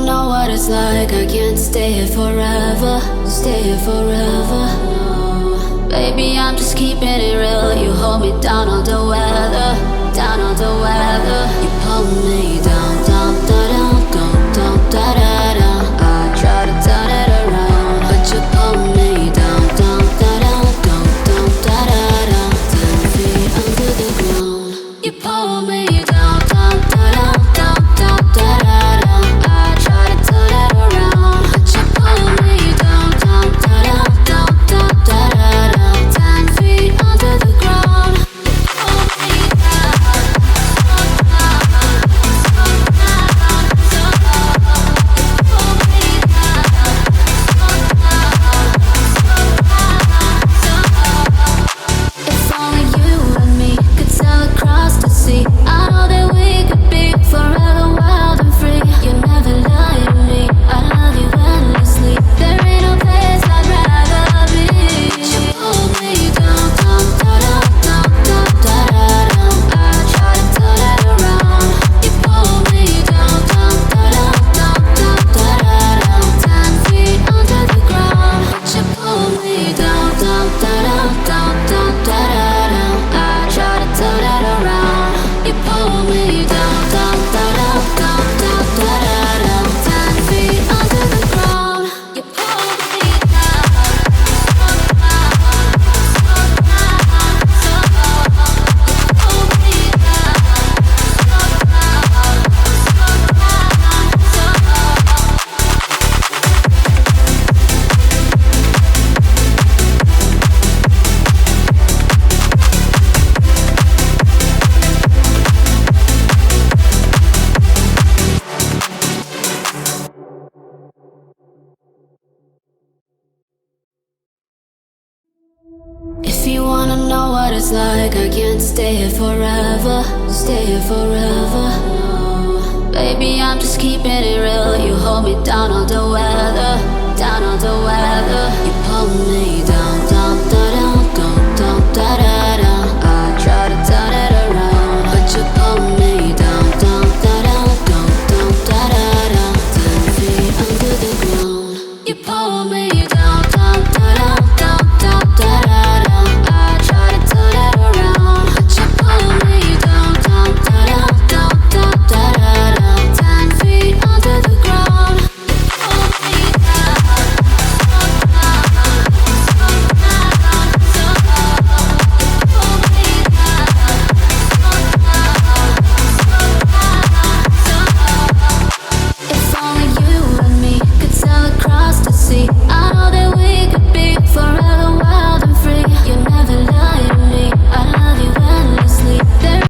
know what it's like, I can't stay here forever. Stay here forever. No. Baby, I'm just keeping it real. You hold me down on the weather. Down on the weather. You pull me down, down, down, down, down, down, da, da, da. I try to turn it around, but you pull me down, down, down, down, down, down, da, da, da. 10 feet under the ground. You pull me down, down, down, down, down, da, da, da. I try to turn it around, but you pull me down, down, down, down, down, da, da, da. 10 feet under the ground. You pull me down, so down, so down, so down. You pull me down, so down, so down, so down. If only you and me could sail across the sea, I know that we could be forever wild and free. You never lie to me, I love you endlessly. There ain't no place I'd rather be. You pull me down, down, down, down, down, down, down. I try to turn it around. You pull me down, down, down, down, down, down, down. 10 feet under the ground. You pull me down, down, down, down, down, down, down. I try to turn it around. You pull me down, down, down, down, down, down, down. 10 feet under the ground. You pull me down, so down, so down, so down. You pull me down, so down, so If you wanna know what it's like, I can't stay here forever. Stay here forever. No. Baby, I'm just keeping it real. You hold me down on the weather. Down on the weather. You pull me down.